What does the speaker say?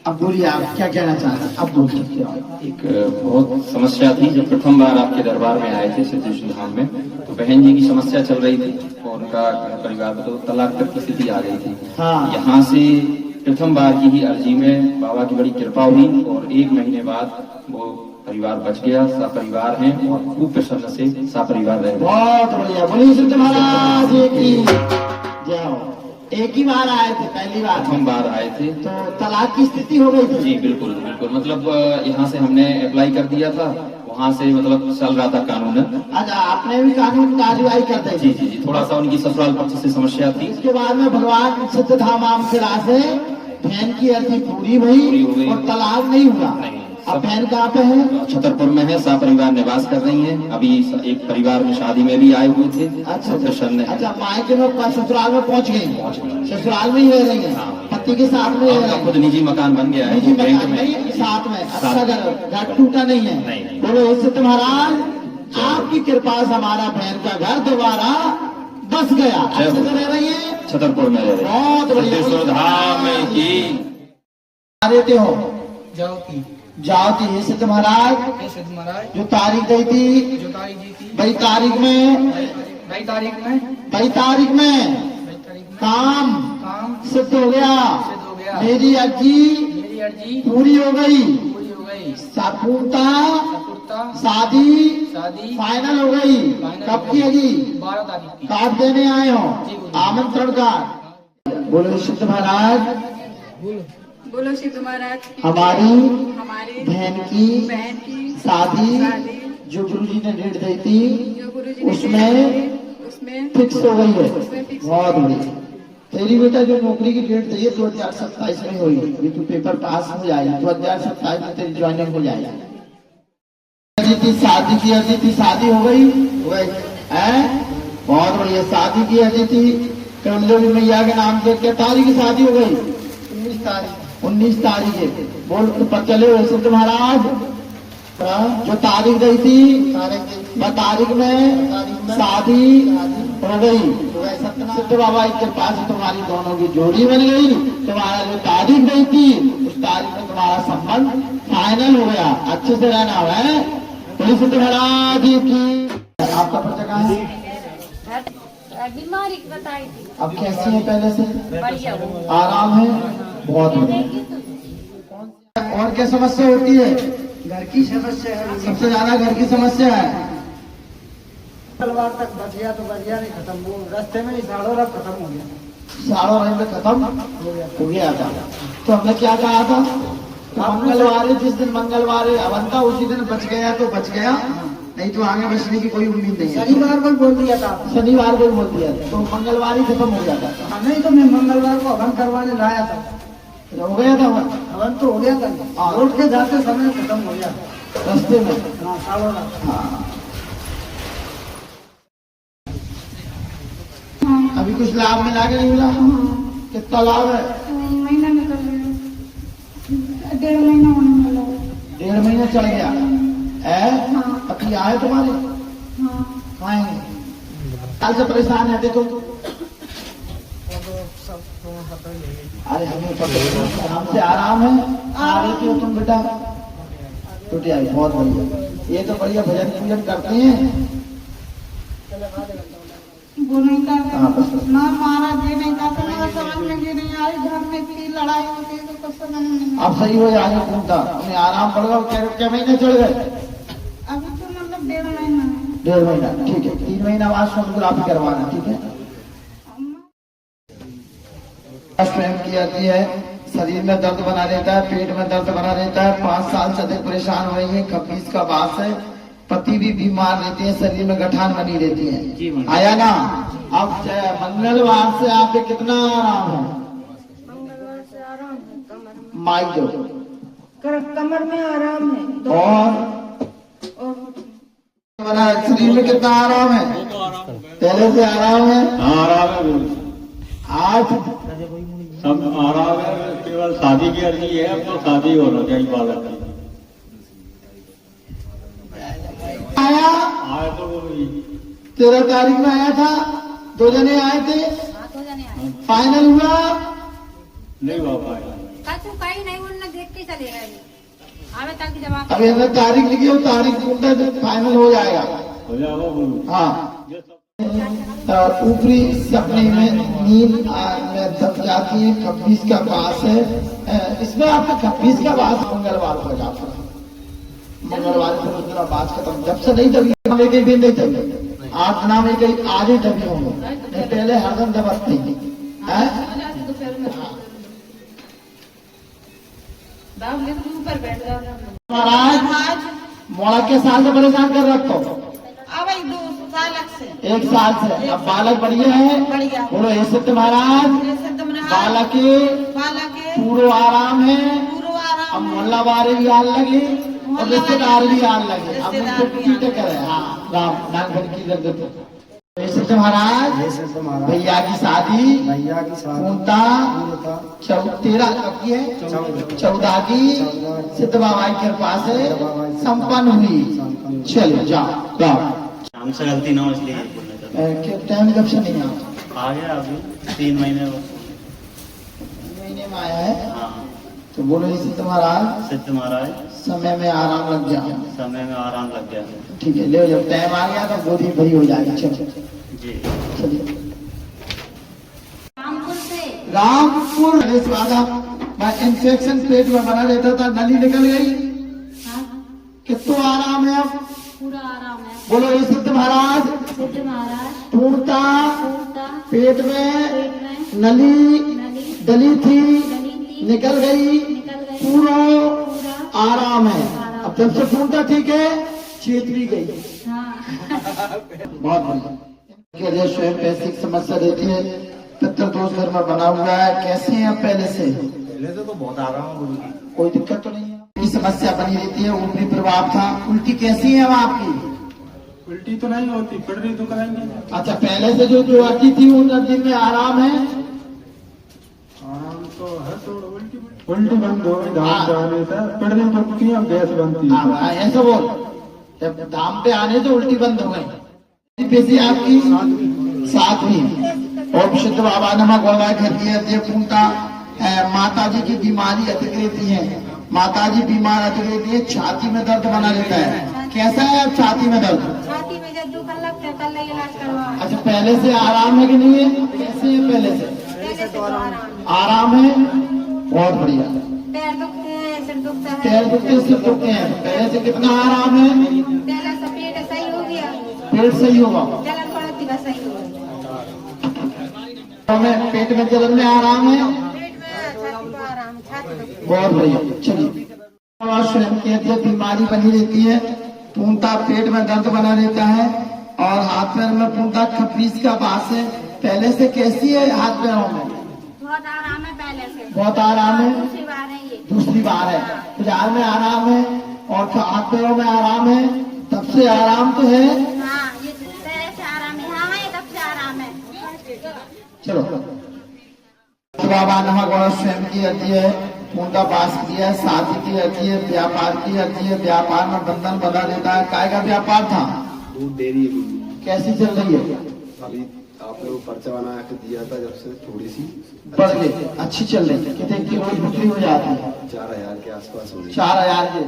अब बोलिए आप क्या कहना चाहते हैं, अब बोल सकते हो। एक बहुत समस्या थी जब प्रथम बार आपके दरबार में आए थे सिद्धेश्वर धाम में, तो बहन जी की समस्या चल रही थी और उनका परिवार में तो तलाक तक की स्थिति आ गई थी। हाँ। यहाँ से प्रथम बार की ही अर्जी में बाबा की बड़ी कृपा हुई और 1 महीने बाद वो परिवार बच गया, सपरिवार हैं और खूब प्रसन्न से सपरिवार रह गए। बहुत बढ़िया, बोलिए सिद्ध महाराज की जय हो। एक ही बार आए थे, पहली बार प्रथम बार आए थे तो तलाक की स्थिति हो गई थी। जी बिल्कुल बिल्कुल, मतलब यहाँ से हमने अप्लाई कर दिया था, वहाँ से मतलब चल रहा था कानून। अच्छा, आपने भी कानून कार्यवाही कर दी। जी जी जी, थोड़ा सा उनकी ससुराल पक्ष से समस्या थी। इसके बाद में भगवान सिद्ध धाम के राह से बहन की अर्जी पूरी हुई और तलाक नहीं हुआ। अब बहन कहाँ पे है? छतरपुर में है, सपरिवार निवास कर रही हैं। अभी एक परिवार में शादी में भी आए हुए थे। अच्छा प्रसन्न है। अच्छा, मायके में ससुराल में पहुँच गई, ससुराल में ही रह रही है, पति के साथ में उनका खुद निजी मकान बन गया है, निजी बैंक मकान में नहीं, साथ में अच्छा घर टूटा नहीं है। नहीं। बोलो हे सिद्ध महाराज, आपकी कृपा से हमारा बहन का घर दोबारा बस गया। अच्छे से रह रही है, छतरपुर में रह रही है। बहुत बढ़िया। सिद्धेश्वर धाम की देते हो जाओ की जाओ थी हे सिद्ध महाराज, सिद्ध महाराज जो तारीख दी थी जो तारीख दी थी भाई तारीख में भाई तारीख में काम काम सिद्ध हो गया, सिद्ध हो गया। मेरी अर्जी मेरी अर्जी पूरी हो गई, पूरी हो गई। पूर्णतः सपुरता शादी शादी फाइनल हो गई। फाइनल कब हो की गई। अजी 12 तारीख की। कार्ड देने आए हो, जी, बोलिए। आमंत्रण कार्ड। बोलो सिद्ध महाराज, बोलो सिद्ध महाराज की हमारी हमारी बहन की बहन की शादी शादी जो गुरुजी ने डेट दी थी जो गुरुजी ने उसमें उसमें फिक्स हो गई है। उसमें फिक्स बहुत बढ़िया। तेरी बेटा जो नौकरी की डेट दी है 2027 में हुई, ये तू पेपर पास हो जाएगा, 2027 में तेरी ज्वाइनिंग हो जाएगा। शादी की अर्जी थी, शादी हो गई है। बहुत बढ़िया, शादी की अर्जी थी कमलेरी मैया के नाम से। क्या तारीख की शादी हो गई? 19 तारीख है। बोल पर चले हो सिद्ध महाराज, जो तारीख दी थी वह तारीख में शादी हो गई। सिद्ध बाबा के पास तुम्हारी दोनों की जोड़ी बन गई। तुम्हारा जो तारीख दी थी उस तारीख में तुम्हारा संबंध फाइनल हो गया। अच्छे से रहना है। बोलिए सिद्ध महाराज की। आपका परिचय कहाँ है? बीमारी बताई थी। अब कैसी है पहले से? बढ़िया हो। आराम है, बहुत बढ़िया। और क्या समस्या होती है? घर की समस्या है। सबसे ज्यादा घर की समस्या है। तलवार तक बच गया तो बच गया, नहीं खत्म, वो रास्ते में ही साढ़ों रात खत्म हो गया। साढ़ों रंग में खत्म हो गया था। तो हमने क्या कहा था? तो मंगलवार, जिस दिन मंगलवार हवन था उसी दिन बच गया तो बच गया, नहीं तो आगे बचने की कोई उम्मीद नहीं है। शनिवार को बोल दिया था। शनिवार को बोल दिया तो मंगलवार ही खत्म हो जाता था। नहीं तो मैं मंगलवार को हवन करवाने लाया था। हो गया था हवन तो हो गया था, रोड के जाते समय खत्म हो गया रास्ते में। हाँ, साढ़ों रात। हाँ। अभी कुछ लाभ मिला के नहीं मिला? कितना लाभ है? महीना निकल गया, 1.5 महीना होने वाला है। 1.5 महीना चल गया है। पति आए तुम्हारे? आएंगे। कल से परेशान है देखो। अरे हमें पता, हमसे आराम है। आ रही हो तुम बेटा? टूटे आई, बहुत बढ़िया। ये तो बढ़िया भजन पूजन करते हैं। वो नहीं हाँ, करते बस। ना महाराज, ये नहीं करते ना, समझ में ये नहीं आई। घर में इतनी लड़ाई होती है तो कुछ समझ में नहीं। अब सही हो जाएगा घूमता, हमें आराम पड़ गया। क्या महीने चल गए? अभी तो मतलब 1.5 महीना है। 1.5 महीना, ठीक है। 3 महीना बाद सोनोग्राफी करवाना, ठीक है। स्वयं की आती है, शरीर में दर्द बना रहता है, पेट में दर्द बना रहता है। 5 साल से अधिक परेशान हो रही है। खपीस का बास है। पति भी बीमार रहते हैं, शरीर में गठान बनी रहती है। आया ना? अब मंगलवार से आप पे कितना आराम है? मंगलवार से आराम है, कमर में। माइक दो। कमर में आराम है। और शरीर में कितना आराम है? पहले से आराम है। आराम है, आज सब आराम है। केवल शादी की अर्जी है, अब तो शादी होना चाहिए बालक की। आया तो वो भी 13 तारीख में आया था, 2 जने आए थे, हाथ हो जाने आए। फाइनल हुआ नहीं हुआ पाया। कहीं नहीं, उन्होंने छुट्टी चले गए आवे तक जब आप अभी हमने तारीख लिखी हो, तारीख पूरा फाइनल हो जाएगा। हो जाएगा गुरु। हाँ, ऊपरी सपने में नींद में दब जाती है, खब्बीस का बास है। इसमें आपका खब्बीस का बास मंगलवार को जाता है, मंगलवार को दूसरा बास खत्म। जब से नहीं दबी कहीं भी नहीं दबी, आज नाम में कहीं आज ही दबी होंगे, नहीं पहले हरदम दबकती है। महाराज मोड़ा के साल से परेशान कर रखो, अब 2 साल से 1 साल से। अब बालक बढ़िया है, बढ़िया। बोलो हे सिद्ध महाराज, बालक पूरा आराम है। अब मोहल्ला वाले भी आने लगे और रिश्तेदार भी आने लगे। अब उनको पीटे करे। हाँ, राम नाम भर की लग गई। हे सिद्ध महाराज, भैया की शादी पूर्णता 13 कब की है? 14 की सिद्ध बाबा की कृपा से संपन्न हुई। चलो जाओ। हमसे गलती ना हो इसलिए बोलना टाइम कब से नहीं आता? आ गया अभी 3 महीने महीने में आया है। हाँ तो बोलो इसी महाराज, सिद्ध महाराज समय में आराम लग गया। समय में आराम लग गया। ठीक है, ले जब टाइम आ गया तो गोदी भरी हो जाएगी। चलो जी चलिए। रामपुर से रामपुर मैं इन्फेक्शन पेट में बना रहता था, नली निकल गई। कितना आराम है अब? पूरा आराम है। बोलो ये सिद्ध महाराज, सिद्ध महाराज पूर्णता पूर्णता पेट में पेट में नली नली डली थी, डली थी निकल गई। निकल गई। पूरा पूरा आराम है। अब जब से पूर्णता ठीक है, चेतरी गई। हाँ बहुत बढ़िया। के लिए स्वयं पैसे की समस्या रहती है, पितृ दोष घर में बना हुआ है। कैसे हैं आप पहले से? पहले से तो बहुत आराम गुरु जी। कोई दिक्कत तो नहीं है? की समस्या बनी रहती है, ऊपरी प्रभाव था। उल्टी कैसी है अब आपकी? उल्टी तो नहीं होती, पटरी तो कराएंगे। अच्छा, पहले से जो आती थी उन दिन में आराम है? आराम तो है, थोड़ा उल्टी बंद हो गई। धाम जाने से पटरी बनती है, गैस बनती है। हाँ, ऐसा बोल। जब धाम पे आने से उल्टी बंद हो गई। पेशी आपकी 7वीं। और सिद्ध बाबा नमा गोलवाय घर की पूर्णता माता जी की बीमारी अधिक रहती है। माता जी बीमार अधिक रहती है, छाती में दर्द बना रहता है। कैसा है अब छाती में दर्द? छाती में जब दुखन लगता है कल इलाज करवाओ। अच्छा, पहले से आराम है कि नहीं है? कैसे है पहले से? पहले से तो आराम है। बहुत बढ़िया। पैर दुखते हैं, सिर दुखता है। पैर दुखते सिर दुखते हैं। पहले से कितना आराम है? पहले से पेट सही हो गया, पेट सही होगा। जलन पड़ती का सही हो गया। हमें पेट में जलन में आराम है। पेट में छाती को आराम, छाती दुखती है। बहुत बढ़िया। चलिए, स्वयं कहते हैं बीमारी बनी रहती है, पूर्णता पेट में दर्द बना रहता है और हाथ पैर में पूर्णता खपीस का बास है। पहले से कैसी है हाथ पैरों में? बहुत आराम है पहले से। बहुत आराम है। दूसरी बार है ये। दूसरी बार है। बाजार में आराम है और हाथ पैरों में आराम है। तब से आराम तो है। हाँ, ये पहले से आराम है। हाँ, ये तब से आराम है। चलो, बाबा नमा गौरव स्वयं की अर्जी है, पूर्णता पास की है, शादी की अर्जी है, व्यापार की अर्जी है। व्यापार में बंधन बना रहता है। काय का व्यापार था? दूध डेयरी। कैसी चल रही है? अभी आपने वो पर्चा बना के दिया था, जब से थोड़ी सी बढ़ गई, अच्छी चल रही है। कितने की रोज बिक्री हो जाती है? 4000 के आसपास हो रही है। 4000 के